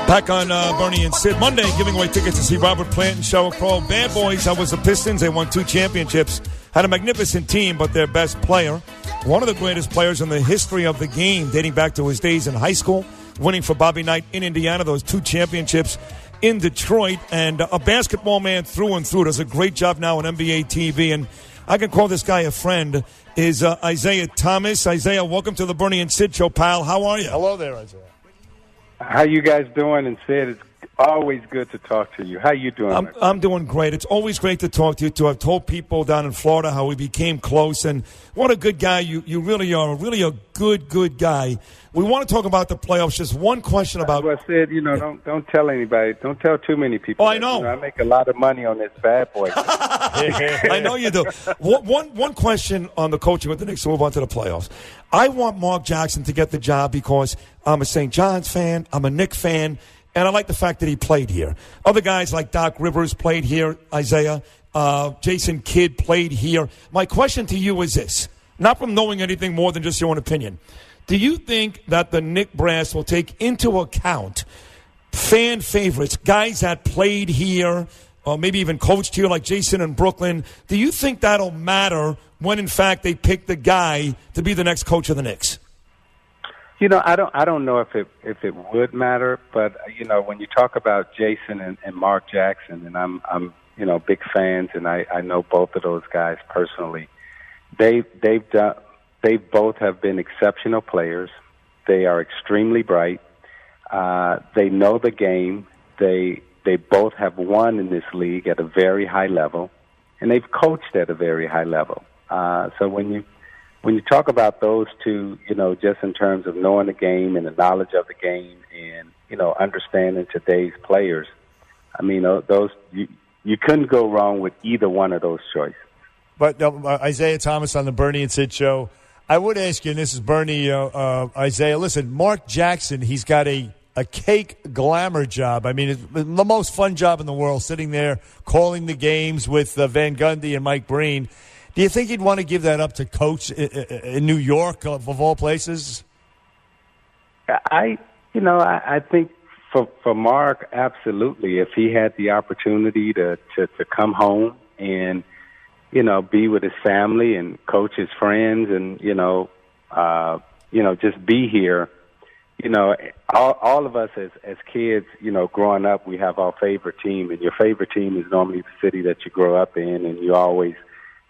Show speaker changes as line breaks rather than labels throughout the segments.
Back on Bernie and Sid. Monday, giving away tickets to see Robert Plant and Sheryl Crow. Bad Boys, that was the Pistons. They won 2 championships. Had a magnificent team, but their best player, one of the greatest players in the history of the game, dating back to his days in high school, winning for Bobby Knight in Indiana, those 2 championships in Detroit, and a basketball man through and through. Does a great job now on NBA TV, and I can call this guy a friend, is Isiah Thomas. Isiah, welcome to the Bernie and Sid Show, pal. How are you?
Hello there, Isiah.
How you guys doing? And Sid, it's always good to talk to you. How you doing?
I'm doing great. It's always great to talk to you, too. I've told people down in Florida how we became close, and what a good guy you really are. Really a good guy. We want to talk about the playoffs. Just one question about...
Well, Sid, don't tell anybody. Don't tell too many people.
Oh, I know.
I make a lot of money on this bad boy.
I know you do. One question on the coaching with the Knicks to move on to the playoffs. I want Mark Jackson to get the job because I'm a St. John's fan, I'm a Knicks fan, and I like the fact that he played here. Other guys like Doc Rivers played here, Isiah. Jason Kidd played here. My question to you is this, not from knowing anything more than just your own opinion. Do you think that the Knicks brass will take into account fan favorites, guys that played here, or maybe even coached here like Jason in Brooklyn? Do you think that'll matter when, in fact, they pick the guy to be the next coach of the Knicks?
I don't know if it would matter, but when you talk about Jason and Mark Jackson, and I'm big fans, and I know both of those guys personally. They both have been exceptional players. They are extremely bright. They know the game. They both have won in this league at a very high level, and they've coached at a very high level. So when you talk about those two, just in terms of knowing the game and the knowledge of the game and, understanding today's players, I mean, those you couldn't go wrong with either one of those choices.
But Isiah Thomas on the Bernie and Sid Show, I would ask you, and this is Bernie, Isiah, listen, Mark Jackson, he's got a cake glamour job. I mean, it's the most fun job in the world, sitting there calling the games with Van Gundy and Mike Breen. Do you think he'd want to give that up to coach in New York, of all places?
I think for Mark, absolutely. If he had the opportunity to come home and, be with his family and coach his friends and, just be here, all of us as kids, growing up, we have our favorite team, and your favorite team is normally the city that you grow up in, and you always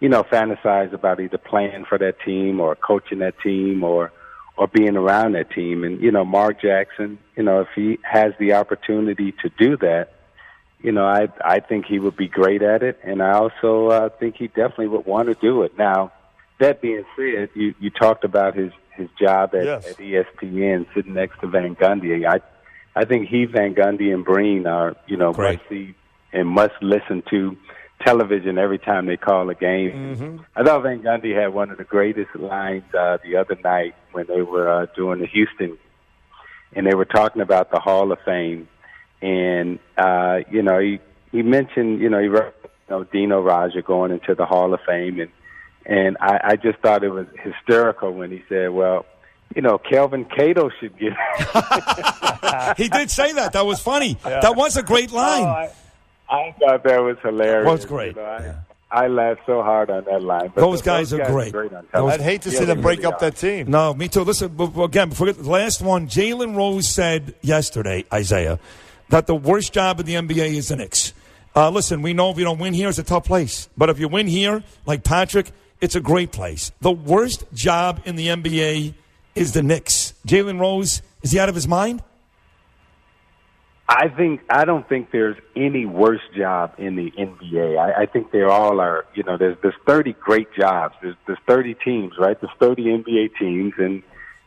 fantasize about either playing for that team or coaching that team or being around that team. And, Mark Jackson, if he has the opportunity to do that, I think he would be great at it. And I also think he definitely would want to do it. Now, that being said, you talked about his job at ESPN sitting next to Van Gundy. I think Van Gundy and Breen are, must see and must listen to television every time they call a game. Mm-hmm. I thought Van Gundy had one of the greatest lines the other night when they were doing the Houston, and they were talking about the Hall of Fame. And, he mentioned, he wrote, Dino Raja going into the Hall of Fame. And I just thought it was hysterical when he said, well, Kelvin Cato should get it.
He did say that. That was funny. Yeah. That was a great line.
I thought that was hilarious.
Well, it's great.
I laughed so hard on that line. But
those guys are great.
I'd hate to see them break up that team.
No, me too. Listen, again, forget the last one. Jalen Rose said yesterday, Isiah, that the worst job in the NBA is the Knicks. Listen, we know if you don't win here, it's a tough place. But if you win here, like Patrick, it's a great place. The worst job in the NBA is the Knicks. Jalen Rose, is he out of his mind?
I don't think there's any worse job in the NBA. I think they all are. There's 30 great jobs. There's 30 teams, right? There's 30 NBA teams,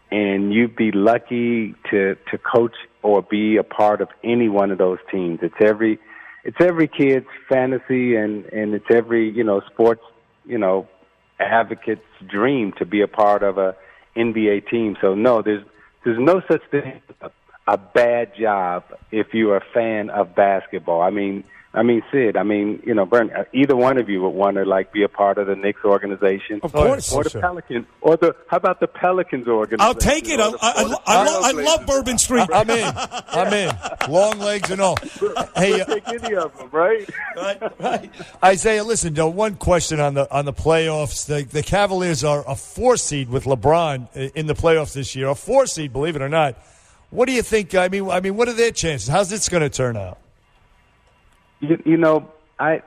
and you'd be lucky to coach or be a part of any one of those teams. It's every kid's fantasy, and it's every sports advocate's dream to be a part of a NBA team. So no, there's no such thing as a bad job if you're a fan of basketball. I mean, I mean, Sid, I mean, you know, Bernie, either one of you would want to, like, be a part of the Knicks organization.
Of course.
Or the Pelicans. How about the Pelicans organization?
I'll take it. I love Bourbon Street.
I'm in. Long legs and all. Hey,
take any of them, right?
Right.
Isiah, listen, one question on the playoffs. The Cavaliers are a 4 seed with LeBron in the playoffs this year. A 4 seed, believe it or not. What do you think? I mean, what are their chances? How's this going to turn out?
You know, I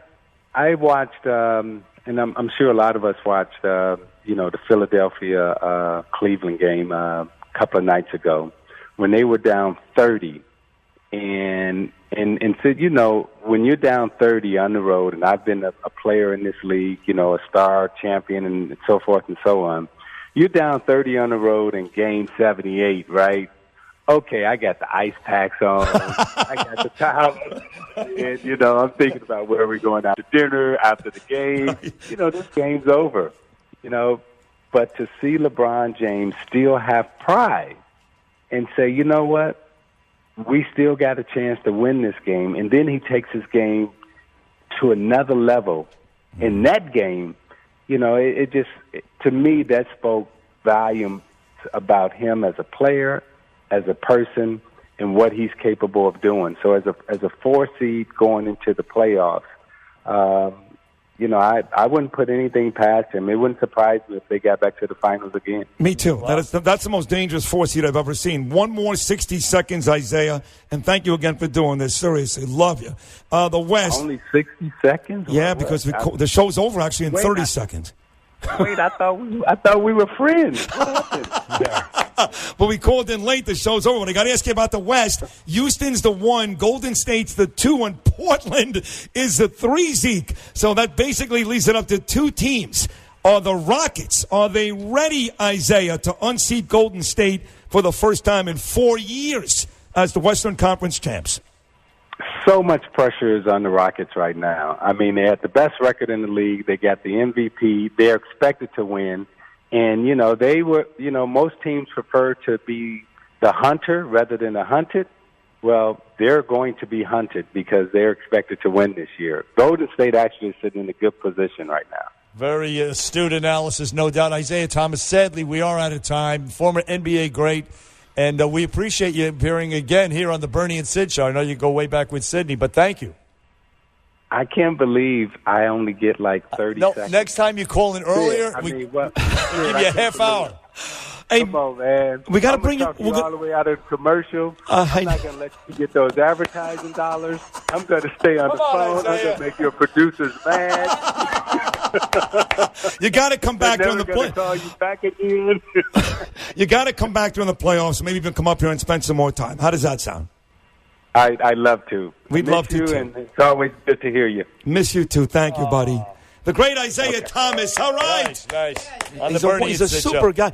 watched, and I'm sure a lot of us watched, you know, the Philadelphia Cleveland game a couple of nights ago when they were down 30, and said, you know, when you're down 30 on the road, and I've been a player in this league, you know, a star champion, and so forth and so on. You're down 30 on the road in Game 78, right? Okay, I got the ice packs on. I got the towel. And, you know, I'm thinking about where we're going out to dinner after the game. You know, this game's over. You know, but to see LeBron James still have pride and say, you know what, we still got a chance to win this game. And then he takes his game to another level. In that game, you know, it just, to me, that spoke volume about him as a player, as a person, and what he's capable of doing. So as a 4 seed going into the playoffs, you know, I wouldn't put anything past him. It wouldn't surprise me if they got back to the finals again.
Me too. Wow. That's the most dangerous 4 seed I've ever seen. One more 60 seconds, Isiah, and thank you again for doing this. Seriously, love you. The West.
Only 60 seconds?
Yeah, because the show's over actually in 30 seconds.
Wait, I thought we were friends. What happened?
Yeah.
But we called in late. The show's over. But I got to ask you about the West. Houston's the 1. Golden State's the 2. And Portland is the 3, Zeke. So that basically leaves it up to 2 teams. Are the Rockets, are they ready, Isiah, to unseat Golden State for the first time in 4 years as the Western Conference champs?
So much pressure is on the Rockets right now. I mean, they have the best record in the league. They got the MVP. They're expected to win. And, you know, most teams prefer to be the hunter rather than the hunted. Well, they're going to be hunted because they're expected to win this year. Golden State actually is sitting in a good position right now.
Very astute analysis, no doubt. Isiah Thomas, sadly, we are out of time. Former NBA great. And we appreciate you appearing again here on the Bernie and Sid Show. I know you go way back with Sydney, but thank you.
I can't believe I only get like 30 seconds.
Next time you call in earlier,
we'll
give you a half hour.
Hey,
come on, man.
We got to bring you
all the way out of the commercial. I'm not going to let you get those advertising dollars. I'm going to stay on the phone. I'm going to make your producers mad.
You got to come back during the playoffs.
Call you back again.
You got to come back during the playoffs. Maybe even come up here and spend some more time. How does that sound?
I'd love to.
We'd love to, too.
And it's always good to hear you.
Miss you, too. Thank you, buddy. The great Isiah Thomas. All right.
Nice. On the Bernie
he's a
Sid
super
Show.
guy.